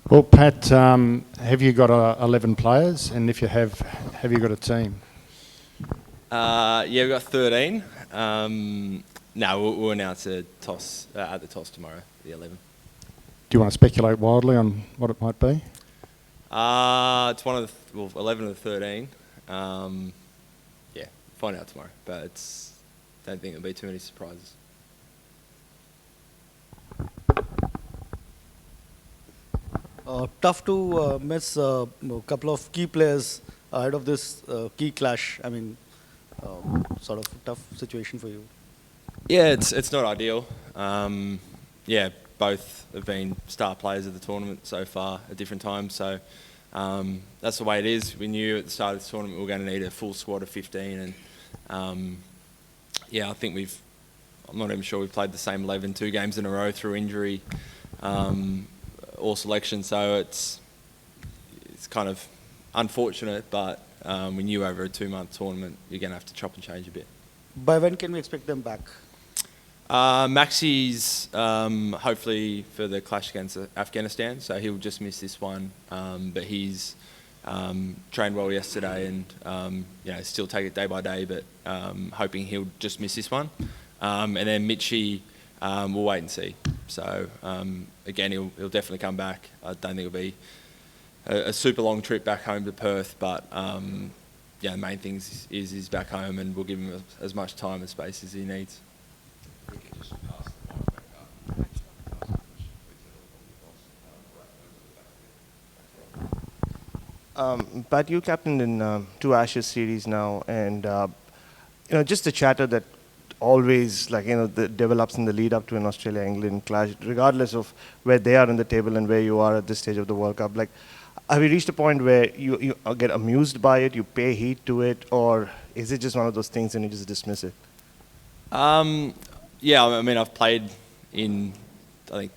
Well, Pat, have you got 11 players? And if you have you got a team? Yeah, we've got 13. No, we'll announce a toss at the toss tomorrow, the 11. Do you want to speculate wildly on what it might be? It's one of the 11 of the 13. Yeah, find out tomorrow. But don't think there'll be too many surprises. Tough to miss a couple of key players ahead of this key clash. I mean, sort of tough situation for you. Yeah, it's not ideal. Yeah, both have been star players of the tournament so far at different times. So that's the way it is. We knew at the start of the tournament we were going to need a full squad of 15, and yeah, I think I'm not even sure we've played the same 11 2 games in a row through injury or selection. So it's kind of unfortunate, but we knew over a 2-month tournament you're going to have to chop and change a bit. By when can we expect them back? Maxi's hopefully for the clash against Afghanistan, so he'll just miss this one. But he's trained well yesterday, and still take it day by day. But hoping he'll just miss this one. And then Mitchie, we'll wait and see. So again, he'll definitely come back. I don't think it'll be a super long trip back home to Perth, but the main thing is he's back home, and we'll give him as much time and space as he needs. Pat, you captained in 2 Ashes series now, and just the chatter that always develops in the lead up to an Australia-England clash, regardless of where they are in the table and where you are at this stage of the World Cup. Like, have you reached a point where you get amused by it, you pay heed to it, or is it just one of those things and you just dismiss it? Yeah, I mean, I've played in, I think,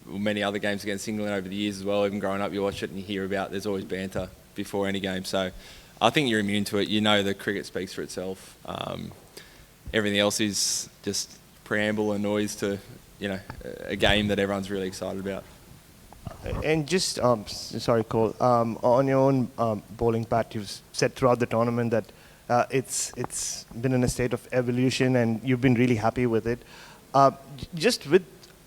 many other games against England over the years as well. Even growing up, you watch it and you hear about there's always banter before any game. So I think you're immune to it. You know the cricket speaks for itself. Everything else is just preamble and noise to, a game that everyone's really excited about. And just, sorry, Cole, on your own bowling, Pat, you've said throughout the tournament that it's been in a state of evolution and you've been really happy with it. Just with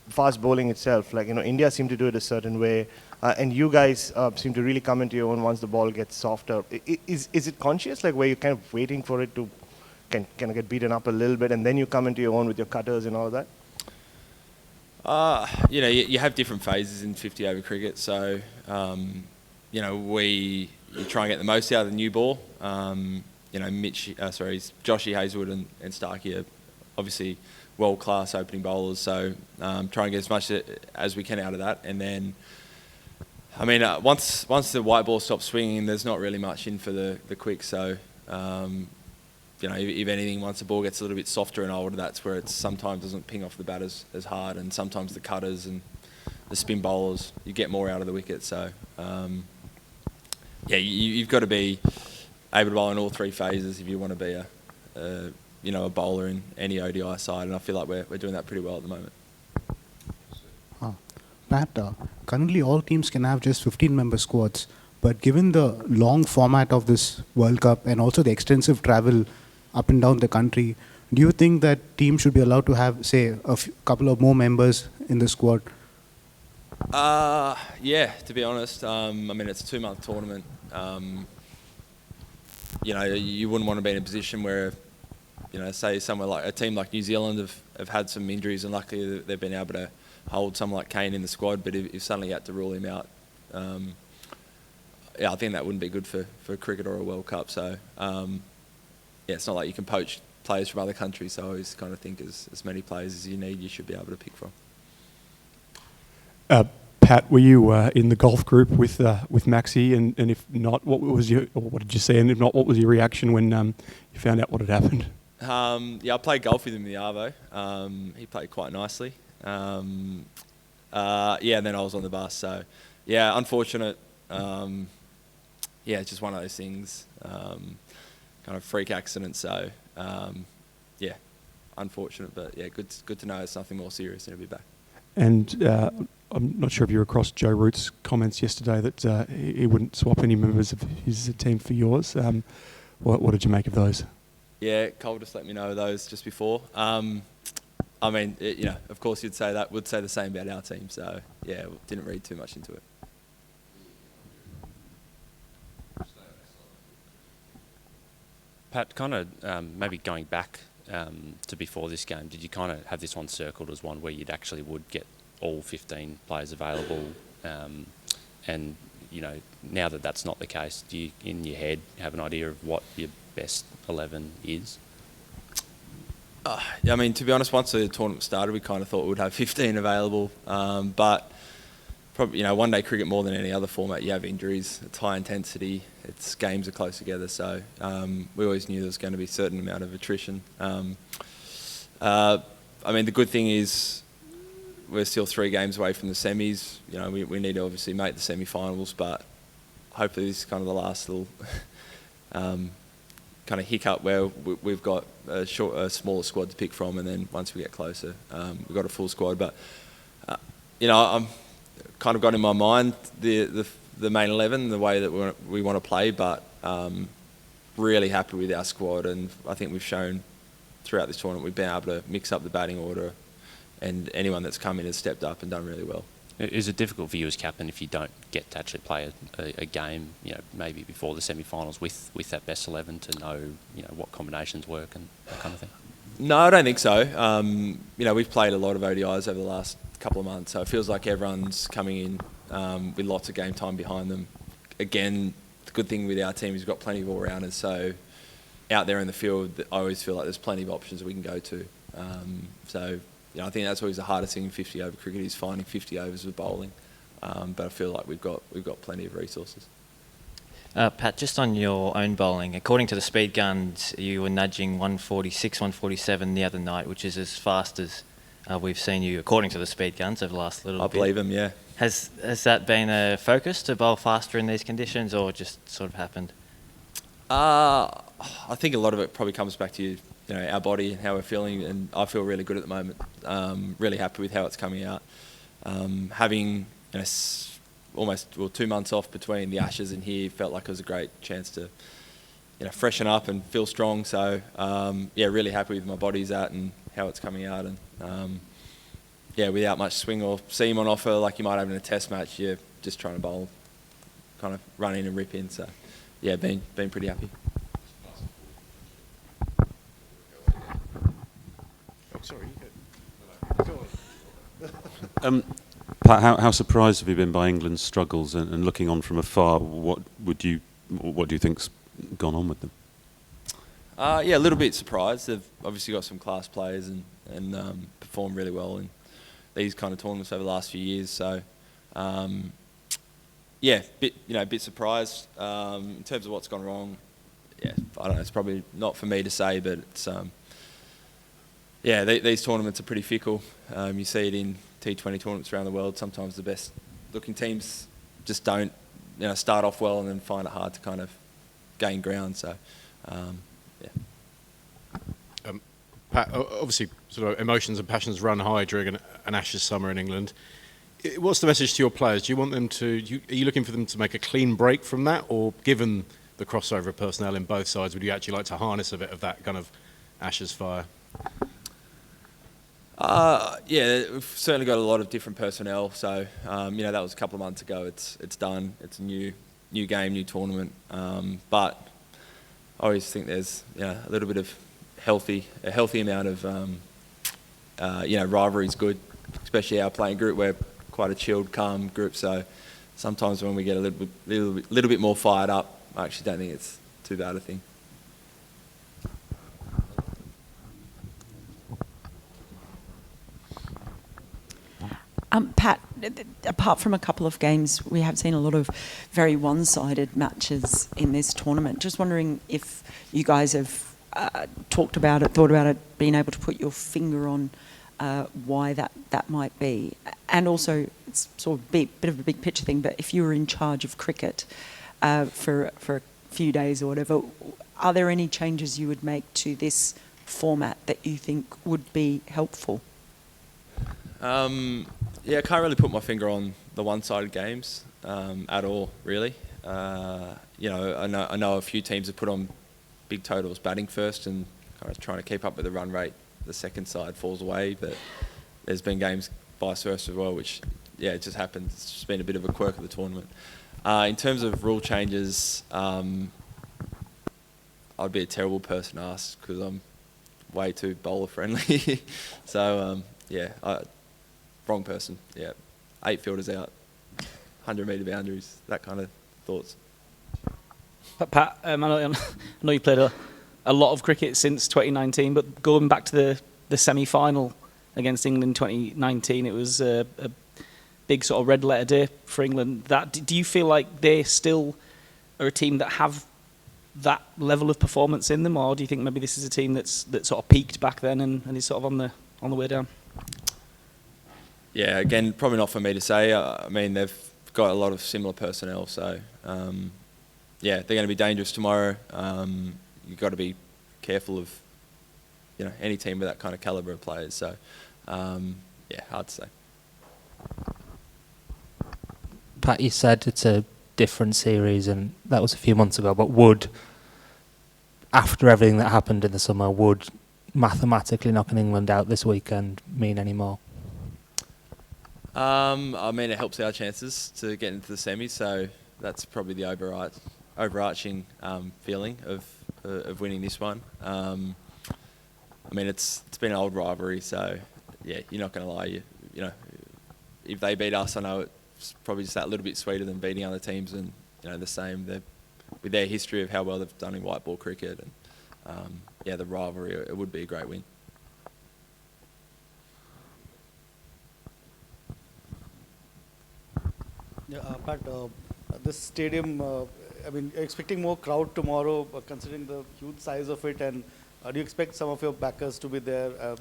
fast bowling itself, India seem to do it a certain way, and you guys seem to really come into your own once the ball gets softer. Is it conscious, where you're kind of waiting for it to kind of get beaten up a little bit, and then you come into your own with your cutters and all of that? You have different phases in 50-over cricket, so you try and get the most out of the new ball. Joshy Hazelwood and Starkey are obviously world-class opening bowlers, so try and get as much as we can out of that. And then, I mean, once the white ball stops swinging, there's not really much in for the quick. So, if anything, once the ball gets a little bit softer and older, that's where it sometimes doesn't ping off the bat as hard, and sometimes the cutters and the spin bowlers, you get more out of the wicket. So, you've got to be able to bowl in all 3 phases if you want to be a bowler in any ODI side, and I feel like we're doing that pretty well at the moment. Pat, currently all teams can have just 15-member squads, but given the long format of this World Cup and also the extensive travel up and down the country, do you think that teams should be allowed to have, say, couple of more members in the squad? Yeah, to be honest, I mean, it's a 2-month tournament. You wouldn't want to be in a position where, say somewhere like a team like New Zealand have had some injuries, and luckily they've been able to hold someone like Kane in the squad. But if suddenly you had to rule him out, I think that wouldn't be good for cricket or a World Cup. So, it's not like you can poach players from other countries. So I always kind of think as many players as you need, you should be able to pick from. Pat, were you in the golf group with Maxi? And if not, what did you say? And if not, what was your reaction when you found out what had happened? I played golf with him in the Arvo. He played quite nicely. And then I was on the bus. So, unfortunate. It's just one of those things. Kind of freak accident. So, unfortunate. But good to know it's nothing more serious and he'll be back. And I'm not sure if you're across Joe Root's comments yesterday that he wouldn't swap any members of his team for yours. What did you make of those? Yeah, Cole just let me know those just before. I mean, of course you'd say that, would say the same about our team. So, yeah, didn't read too much into it. Pat, kind of maybe going back to before this game, did you kind of have this one circled as one where you'd actually would get all 15 players available? And, now that that's not the case, do you, in your head, have an idea of what your best 11 is? I mean, to be honest, once the tournament started, we kind of thought we would have 15 available. But probably, one-day cricket more than any other format, you have injuries. It's high intensity. Its games are close together, so we always knew there was going to be a certain amount of attrition. I mean, the good thing is we're still 3 games away from the semis. We need to obviously make the semi-finals, but hopefully this is kind of the last little kind of hiccup where we've got a smaller squad to pick from, and then once we get closer, we've got a full squad. But I'm kind of got in my mind the main 11, the way that we want to play, but really happy with our squad, and I think we've shown throughout this tournament we've been able to mix up the batting order, and anyone that's come in has stepped up and done really well. Is it difficult for you as captain if you don't get to actually play a game, maybe before the semi-finals with that best 11 to know, what combinations work and that kind of thing? No, I don't think so. We've played a lot of ODIs over the last couple of months, so it feels like everyone's coming in with lots of game time behind them. Again, the good thing with our team is we've got plenty of all-rounders, so out there in the field, I always feel like there's plenty of options that we can go to. I think that's always the hardest thing in 50-over cricket is finding 50 overs with bowling. But I feel like we've got plenty of resources. Pat, just on your own bowling, according to the speed guns, you were nudging 146, 147 the other night, which is as fast as we've seen you, according to the speed guns, over the last little bit. I believe them, yeah. Has that been a focus to bowl faster in these conditions, or just sort of happened? I think a lot of it probably comes back to our body and how we're feeling, and I feel really good at the moment. Really happy with how it's coming out. Having almost 2 months off between the Ashes and here felt like it was a great chance to freshen up and feel strong. So really happy with my body's at and how it's coming out, and without much swing or seam on offer like you might have in a test match, you're just trying to bowl, kind of run in and rip in. So been pretty happy. Pat, how surprised have you been by England's struggles, and looking on from afar, what do you think's gone on with them? A little bit surprised. They've obviously got some class players and performed really well in these kind of tournaments over the last few years. So, bit surprised in terms of what's gone wrong. Yeah, I don't know. It's probably not for me to say, but it's these tournaments are pretty fickle. You see it in T20 tournaments around the world. Sometimes the best looking teams just don't start off well and then find it hard to kind of gain ground. So, Pat, obviously, sort of emotions and passions run high during an Ashes summer in England. What's the message to your players? Do you want them to? Are you looking for them to make a clean break from that, or given the crossover of personnel in both sides, would you actually like to harness a bit of that kind of Ashes fire? We've certainly got a lot of different personnel. So that was a couple of months ago. It's done. It's a new game, new tournament. But I always think there's a little bit of a healthy amount of rivalry is good, especially our playing group. We're quite a chilled, calm group. So sometimes when we get a little bit more fired up, I actually don't think it's too bad a thing. Pat, apart from a couple of games, we have seen a lot of very one-sided matches in this tournament. Just wondering if you guys have thought about it, being able to put your finger on why that might be. And also, it's sort of a bit of a big picture thing, but if you were in charge of cricket for a few days or whatever, are there any changes you would make to this format that you think would be helpful? Yeah, I can't really put my finger on the one-sided games at all, really. You know, I know a few teams have put on big totals batting first and kind of trying to keep up with the run rate. The second side falls away, but there's been games vice versa as well, which, yeah, it just happens. It's just been a bit of a quirk of the tournament. In terms of rule changes, I'd be a terrible person to ask because I'm way too bowler friendly. So, wrong person. Yeah, 8 fielders out, 100-metre boundaries, that kind of thoughts. Pat, I know you played a lot of cricket since 2019, but going back to the semi-final against England in 2019, it was a big sort of red letter day for England. Do you feel like they still are a team that have that level of performance in them, or do you think maybe this is a team that sort of peaked back then and is sort of on the way down? Yeah, again, probably not for me to say. I mean, they've got a lot of similar personnel, so yeah, they're going to be dangerous tomorrow. You've got to be careful of, you know, any team with that kind of calibre of players. So, yeah, hard to say. Pat, you said it's a different series, and that was a few months ago. But would, after everything that happened in the summer, would mathematically knocking England out this weekend mean any more? I mean, it helps our chances to get into the semis, so that's probably the overarching feeling of winning this one. I mean, it's been an old rivalry, so yeah, you're not going to lie. You know, if they beat us, I know it's probably just that little bit sweeter than beating other teams, and you know, the same with their history of how well they've done in white ball cricket, and yeah, the rivalry, it would be a great win. Yeah, Pat, this stadium, I mean, expecting more crowd tomorrow, considering the huge size of it, and do you expect some of your backers to be there,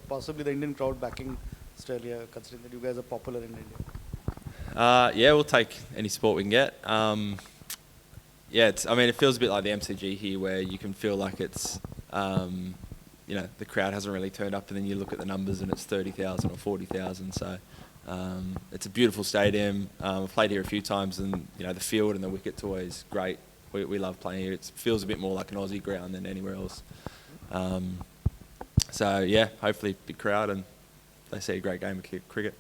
possibly the Indian crowd backing Australia, considering that you guys are popular in India? Yeah, we'll take any support we can get. Yeah, I mean, it feels a bit like the MCG here, where you can feel like it's, you know, the crowd hasn't really turned up, and then you look at the numbers and it's 30,000 or 40,000. So it's a beautiful stadium. I've played here a few times, and you know, the field and the wicket's always great. We love playing here. It feels a bit more like an Aussie ground than anywhere else. So yeah, hopefully big crowd, and they see a great game of cricket.